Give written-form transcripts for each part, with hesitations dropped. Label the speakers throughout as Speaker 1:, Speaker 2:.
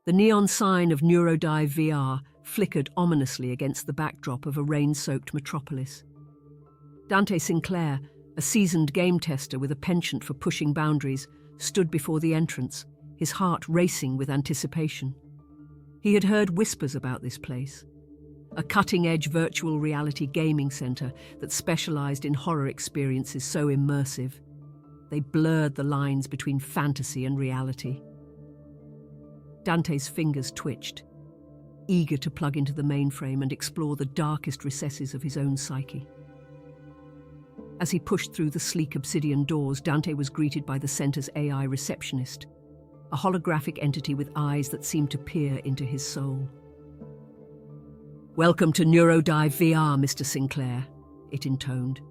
Speaker 1: The neon sign of Neurodive VR flickered ominously against the backdrop of a rain-soaked metropolis. Dante Sinclair, a seasoned game tester with a penchant for pushing boundaries, stood before the entrance, his heart racing with anticipation. He had heard whispers about this place, a cutting-edge virtual reality gaming center that specialized in horror experiences so immersive. They blurred the lines between fantasy and reality. Dante's fingers twitched, eager to plug into the mainframe and explore the darkest recesses of his own psyche. As he pushed through the sleek obsidian doors, Dante was greeted by the center's AI receptionist, a holographic entity with eyes that seemed to peer into his soul. "Welcome to Neurodive VR, Mr. Sinclair," it intoned,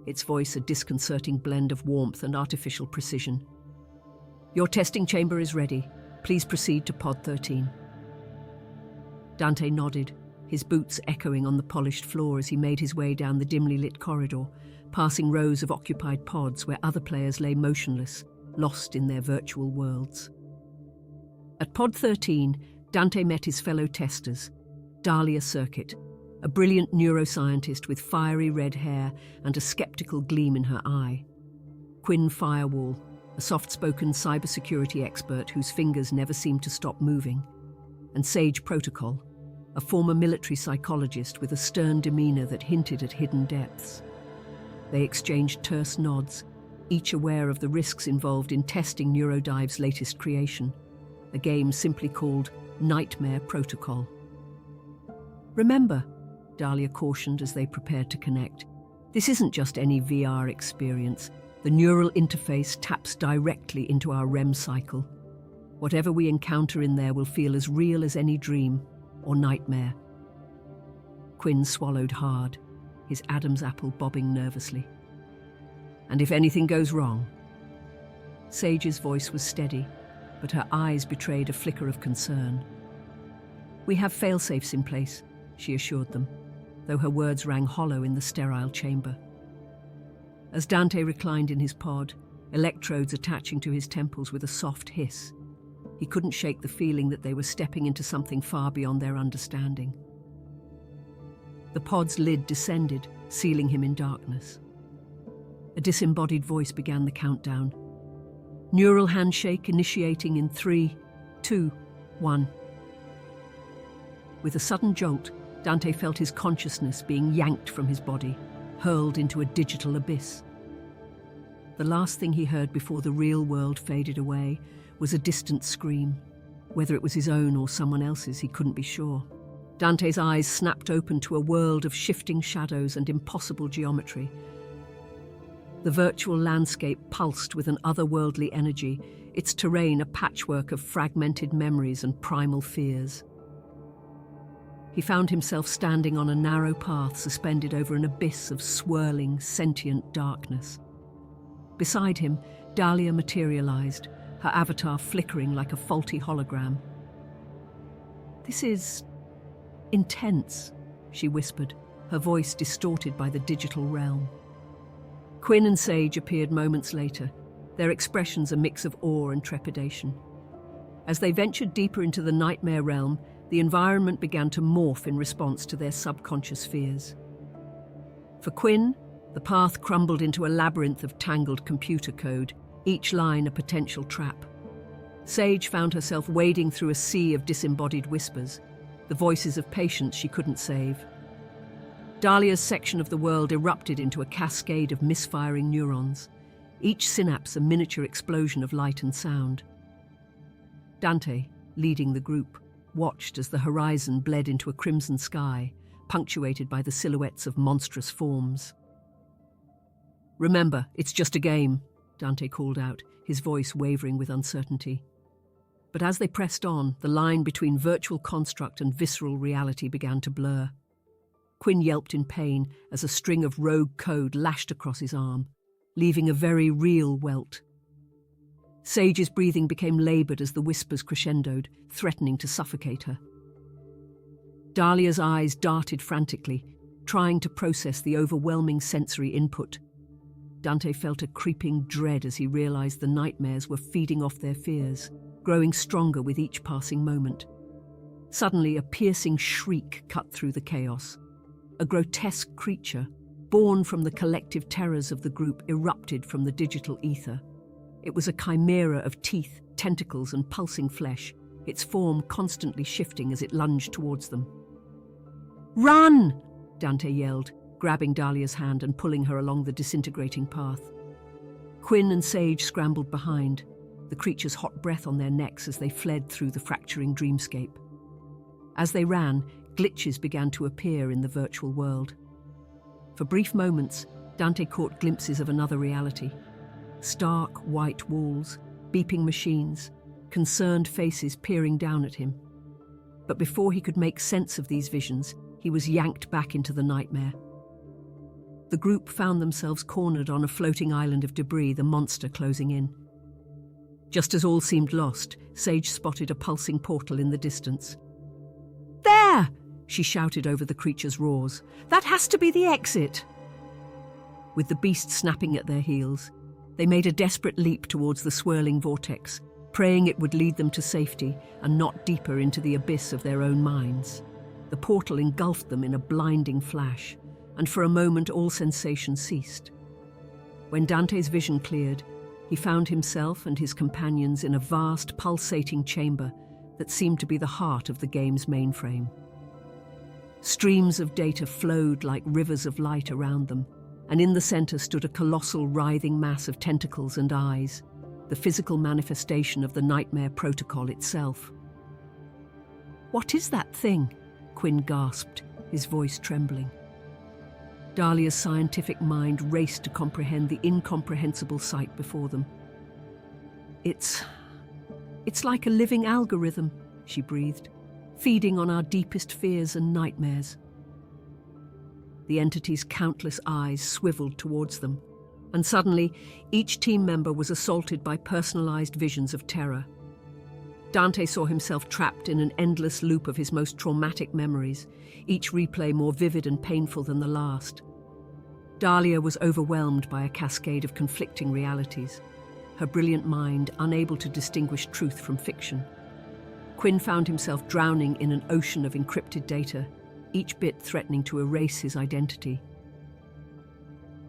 Speaker 1: its voice a disconcerting blend of warmth and artificial precision. "Your testing chamber is ready. Please proceed to Pod 13. Dante nodded, his boots echoing on the polished floor as he made his way down the dimly lit corridor, passing rows of occupied pods where other players lay motionless, lost in their virtual worlds. At Pod 13, Dante met his fellow testers, Dahlia Circuit, a brilliant neuroscientist with fiery red hair and a skeptical gleam in her eye; Quinn Firewall, a soft-spoken cybersecurity expert whose fingers never seemed to stop moving; and Sage Protocol, a former military psychologist with a stern demeanor that hinted at hidden depths. They exchanged terse nods, each aware of the risks involved in testing Neurodive's latest creation, a game simply called Nightmare Protocol. "Remember," Dahlia cautioned as they prepared to connect, "this isn't just any VR experience. The neural interface taps directly into our REM cycle. Whatever we encounter in there will feel as real as any dream or nightmare." Quinn swallowed hard, his Adam's apple bobbing nervously. "And if anything goes wrong?" Sage's voice was steady, but her eyes betrayed a flicker of concern. "We have fail-safes in place," she assured them, though her words rang hollow in the sterile chamber. As Dante reclined in his pod, electrodes attaching to his temples with a soft hiss, he couldn't shake the feeling that they were stepping into something far beyond their understanding. The pod's lid descended, sealing him in darkness. A disembodied voice began the countdown. Neural handshake initiating in 3, 2, 1. With a sudden jolt, Dante felt his consciousness being yanked from his body, hurled into a digital abyss. The last thing he heard before the real world faded away was a distant scream. Whether it was his own or someone else's, he couldn't be sure. Dante's eyes snapped open to a world of shifting shadows and impossible geometry. The virtual landscape pulsed with an otherworldly energy, its terrain a patchwork of fragmented memories and primal fears. He found himself standing on a narrow path suspended over an abyss of swirling, sentient darkness. Beside him, Dahlia materialized, her avatar flickering like a faulty hologram. "This is intense," she whispered, her voice distorted by the digital realm. Quinn and Sage appeared moments later, their expressions a mix of awe and trepidation. As they ventured deeper into the nightmare realm, the environment began to morph in response to their subconscious fears. For Quinn, the path crumbled into a labyrinth of tangled computer code, each line a potential trap. Sage found herself wading through a sea of disembodied whispers, the voices of patients she couldn't save. Dahlia's section of the world erupted into a cascade of misfiring neurons, each synapse a miniature explosion of light and sound. Dante, leading the group, watched as the horizon bled into a crimson sky, punctuated by the silhouettes of monstrous forms. "Remember, it's just a game," Dante called out, his voice wavering with uncertainty. But as they pressed on, the line between virtual construct and visceral reality began to blur. Quinn yelped in pain as a string of rogue code lashed across his arm, leaving a very real welt. Sage's breathing became laboured as the whispers crescendoed, threatening to suffocate her. Dahlia's eyes darted frantically, trying to process the overwhelming sensory input. Dante felt a creeping dread as he realised the nightmares were feeding off their fears, growing stronger with each passing moment. Suddenly, a piercing shriek cut through the chaos. A grotesque creature, born from the collective terrors of the group, erupted from the digital ether. It was a chimera of teeth, tentacles, and pulsing flesh, its form constantly shifting as it lunged towards them. "Run!" Dante yelled, grabbing Dahlia's hand and pulling her along the disintegrating path. Quinn and Sage scrambled behind, the creature's hot breath on their necks as they fled through the fracturing dreamscape. As they ran, glitches began to appear in the virtual world. For brief moments, Dante caught glimpses of another reality. Stark white walls, beeping machines, concerned faces peering down at him. But before he could make sense of these visions, he was yanked back into the nightmare. The group found themselves cornered on a floating island of debris, the monster closing in. Just as all seemed lost, Sage spotted a pulsing portal in the distance. "There!" she shouted over the creature's roars. "That has to be the exit!" With the beast snapping at their heels, they made a desperate leap towards the swirling vortex, praying it would lead them to safety and not deeper into the abyss of their own minds. The portal engulfed them in a blinding flash, and for a moment all sensation ceased. When Dante's vision cleared, he found himself and his companions in a vast, pulsating chamber that seemed to be the heart of the game's mainframe. Streams of data flowed like rivers of light around them, and in the center stood a colossal writhing mass of tentacles and eyes, the physical manifestation of the nightmare protocol itself. "What is that thing?" Quinn gasped, his voice trembling. Dahlia's scientific mind raced to comprehend the incomprehensible sight before them. It's like a living algorithm," she breathed, "feeding on our deepest fears and nightmares." The entity's countless eyes swiveled towards them, and suddenly each team member was assaulted by personalized visions of terror. Dante saw himself trapped in an endless loop of his most traumatic memories, each replay more vivid and painful than the last. Dahlia was overwhelmed by a cascade of conflicting realities, her brilliant mind unable to distinguish truth from fiction. Quinn found himself drowning in an ocean of encrypted data, each bit threatening to erase his identity.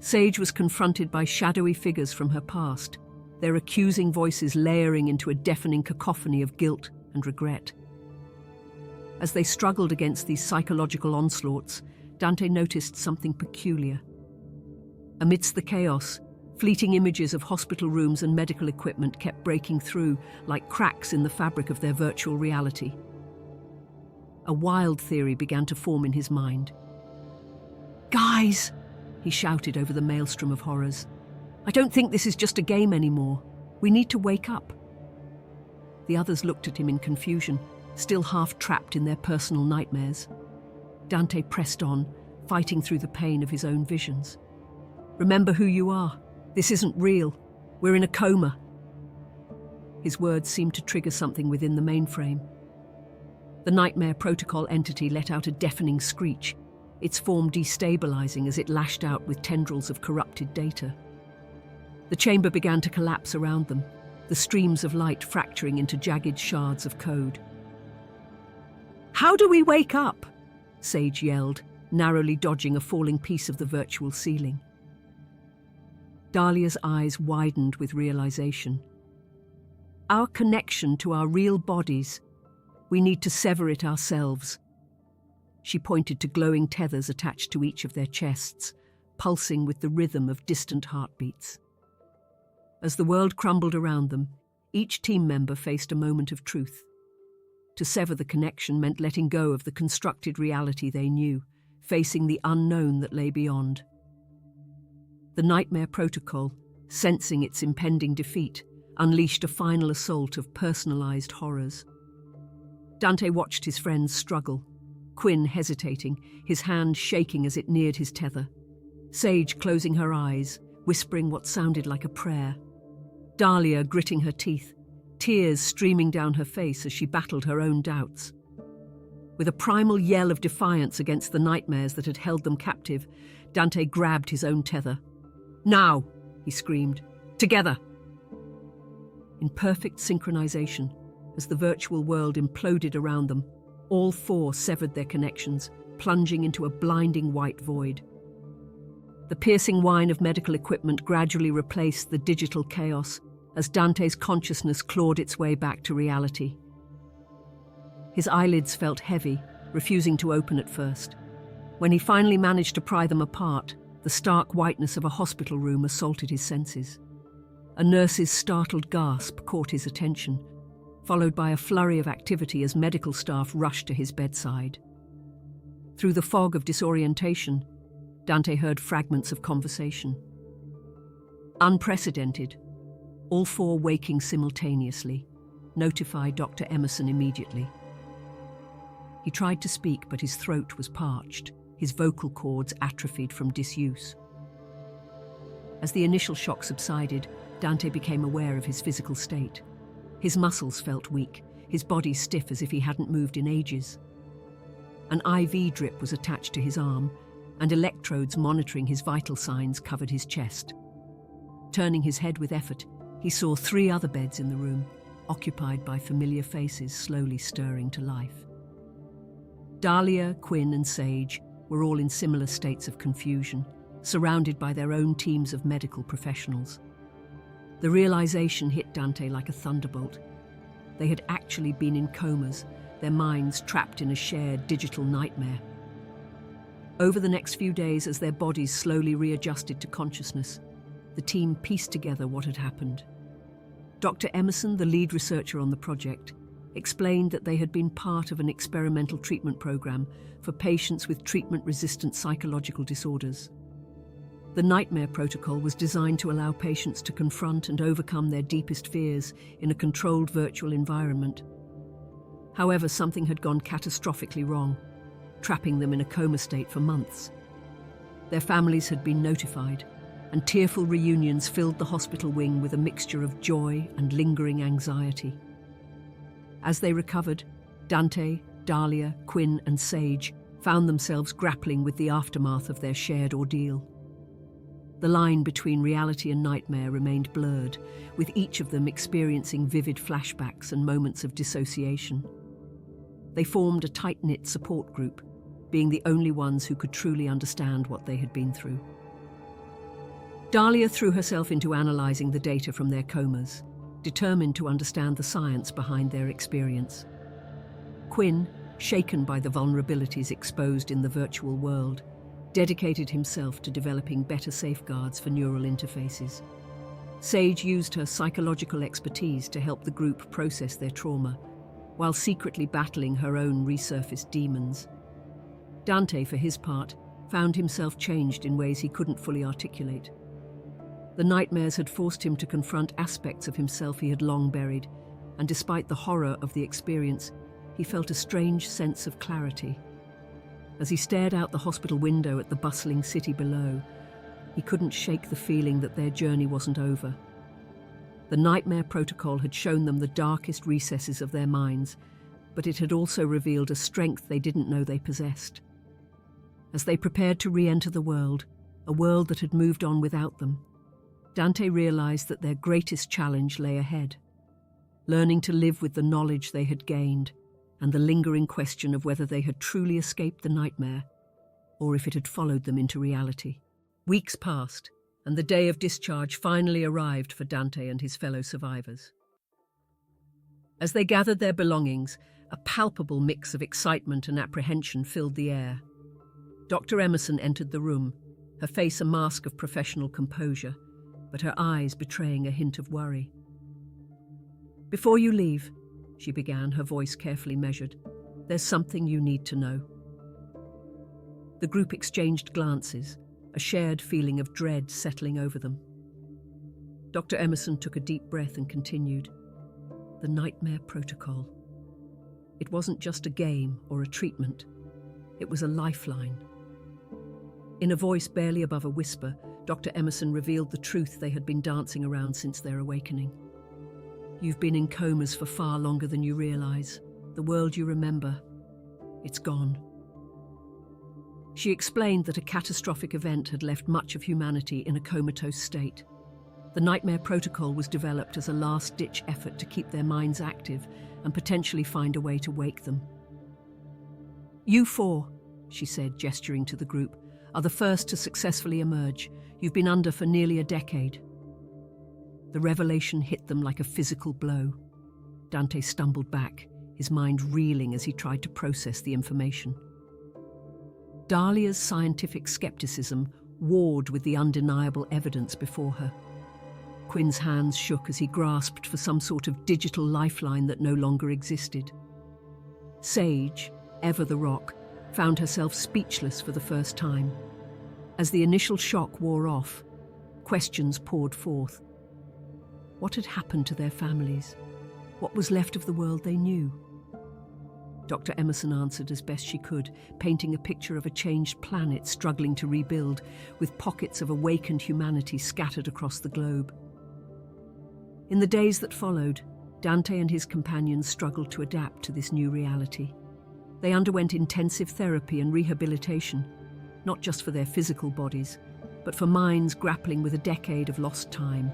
Speaker 1: Sage was confronted by shadowy figures from her past, their accusing voices layering into a deafening cacophony of guilt and regret. As they struggled against these psychological onslaughts, Dante noticed something peculiar. Amidst the chaos, fleeting images of hospital rooms and medical equipment kept breaking through like cracks in the fabric of their virtual reality. A wild theory began to form in his mind. "Guys!" he shouted over the maelstrom of horrors. "I don't think this is just a game anymore. We need to wake up." The others looked at him in confusion, still half trapped in their personal nightmares. Dante pressed on, fighting through the pain of his own visions. "Remember who you are. This isn't real. We're in a coma." His words seemed to trigger something within the mainframe. The nightmare protocol entity let out a deafening screech, its form destabilizing as it lashed out with tendrils of corrupted data. The chamber began to collapse around them, the streams of light fracturing into jagged shards of code. "How do we wake up?" Sage yelled, narrowly dodging a falling piece of the virtual ceiling. Dahlia's eyes widened with realization. "Our connection to our real bodies, we need to sever it ourselves." She pointed to glowing tethers attached to each of their chests, pulsing with the rhythm of distant heartbeats. As the world crumbled around them, each team member faced a moment of truth. To sever the connection meant letting go of the constructed reality they knew, facing the unknown that lay beyond. The nightmare protocol, sensing its impending defeat, unleashed a final assault of personalized horrors. Dante watched his friends struggle, Quinn hesitating, his hand shaking as it neared his tether. Sage closing her eyes, whispering what sounded like a prayer. Dahlia gritting her teeth, tears streaming down her face as she battled her own doubts. With a primal yell of defiance against the nightmares that had held them captive, Dante grabbed his own tether. "Now!" he screamed. "Together!" In perfect synchronization, As the virtual world imploded around them, all four severed their connections, plunging into a blinding white void. The piercing whine of medical equipment gradually replaced the digital chaos as Dante's consciousness clawed its way back to reality. His eyelids felt heavy, refusing to open at first. When he finally managed to pry them apart, the stark whiteness of a hospital room assaulted his senses. A nurse's startled gasp caught his attention, followed by a flurry of activity as medical staff rushed to his bedside. Through the fog of disorientation, Dante heard fragments of conversation. Unprecedented, all four waking simultaneously. Notify Dr. Emerson immediately. He tried to speak, but his throat was parched, his vocal cords atrophied from disuse. As the initial shock subsided, Dante became aware of his physical state. His muscles felt weak, his body stiff as if he hadn't moved in ages. An IV drip was attached to his arm, and electrodes monitoring his vital signs covered his chest. Turning his head with effort, he saw 3 other beds in the room, occupied by familiar faces slowly stirring to life. Dahlia, Quinn, and Sage were all in similar states of confusion, surrounded by their own teams of medical professionals. The realization hit Dante like a thunderbolt. They had actually been in comas, their minds trapped in a shared digital nightmare. Over the next few days, as their bodies slowly readjusted to consciousness, the team pieced together what had happened. Dr. Emerson, the lead researcher on the project, explained that they had been part of an experimental treatment program for patients with treatment-resistant psychological disorders. The Nightmare Protocol was designed to allow patients to confront and overcome their deepest fears in a controlled virtual environment. However, something had gone catastrophically wrong, trapping them in a coma state for months. Their families had been notified, and tearful reunions filled the hospital wing with a mixture of joy and lingering anxiety. As they recovered, Dante, Dahlia, Quinn, and Sage found themselves grappling with the aftermath of their shared ordeal. The line between reality and nightmare remained blurred, with each of them experiencing vivid flashbacks and moments of dissociation. They formed a tight-knit support group, being the only ones who could truly understand what they had been through. Dahlia threw herself into analysing the data from their comas, determined to understand the science behind their experience. Quinn, shaken by the vulnerabilities exposed in the virtual world, dedicated himself to developing better safeguards for neural interfaces. Sage used her psychological expertise to help the group process their trauma, while secretly battling her own resurfaced demons. Dante, for his part, found himself changed in ways he couldn't fully articulate. The nightmares had forced him to confront aspects of himself he had long buried, and despite the horror of the experience, he felt a strange sense of clarity. As he stared out the hospital window at the bustling city below, he couldn't shake the feeling that their journey wasn't over. The Nightmare Protocol had shown them the darkest recesses of their minds, but it had also revealed a strength they didn't know they possessed. As they prepared to re-enter the world, a world that had moved on without them, Dante realized that their greatest challenge lay ahead, learning to live with the knowledge they had gained and the lingering question of whether they had truly escaped the nightmare or if it had followed them into reality. Weeks passed, and the day of discharge finally arrived for Dante and his fellow survivors. As they gathered their belongings, a palpable mix of excitement and apprehension filled the air. Dr. Emerson entered the room, her face a mask of professional composure, but her eyes betraying a hint of worry. "Before you leave," she began, her voice carefully measured, "there's something you need to know." The group exchanged glances, a shared feeling of dread settling over them. Dr. Emerson took a deep breath and continued, "The Nightmare Protocol. It wasn't just a game or a treatment. It was a lifeline." In a voice barely above a whisper, Dr. Emerson revealed the truth they had been dancing around since their awakening. "You've been in comas for far longer than you realize. The world you remember, it's gone." She explained that a catastrophic event had left much of humanity in a comatose state. The Nightmare Protocol was developed as a last-ditch effort to keep their minds active and potentially find a way to wake them. "You four," she said, gesturing to the group, "are the first to successfully emerge. You've been under for nearly a decade." The revelation hit them like a physical blow. Dante stumbled back, his mind reeling as he tried to process the information. Dahlia's scientific skepticism warred with the undeniable evidence before her. Quinn's hands shook as he grasped for some sort of digital lifeline that no longer existed. Sage, ever the rock, found herself speechless for the first time. As the initial shock wore off, questions poured forth. What had happened to their families? What was left of the world they knew? Dr. Emerson answered as best she could, painting a picture of a changed planet struggling to rebuild, with pockets of awakened humanity scattered across the globe. In the days that followed, Dante and his companions struggled to adapt to this new reality. They underwent intensive therapy and rehabilitation, not just for their physical bodies, but for minds grappling with a decade of lost time.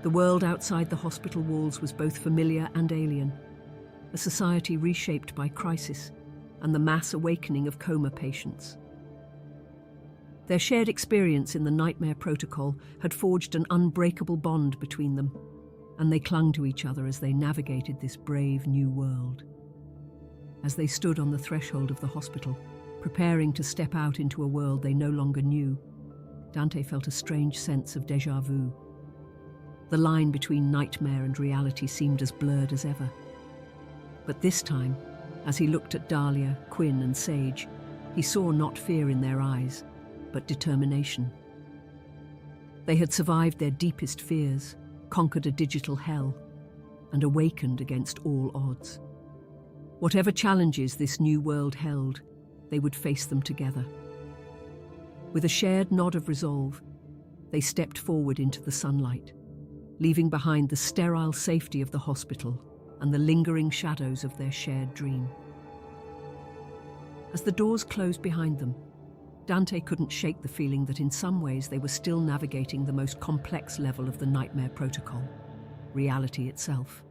Speaker 1: The world outside the hospital walls was both familiar and alien, a society reshaped by crisis and the mass awakening of coma patients. Their shared experience in the Nightmare Protocol had forged an unbreakable bond between them, and they clung to each other as they navigated this brave new world. As they stood on the threshold of the hospital, preparing to step out into a world they no longer knew, Dante felt a strange sense of déjà vu. The line between nightmare and reality seemed as blurred as ever. But this time, as he looked at Dahlia, Quinn and Sage, he saw not fear in their eyes, but determination. They had survived their deepest fears, conquered a digital hell, and awakened against all odds. Whatever challenges this new world held, they would face them together. With a shared nod of resolve, they stepped forward into the sunlight, leaving behind the sterile safety of the hospital and the lingering shadows of their shared dream. As the doors closed behind them, Dante couldn't shake the feeling that in some ways they were still navigating the most complex level of the Nightmare Protocol, reality itself.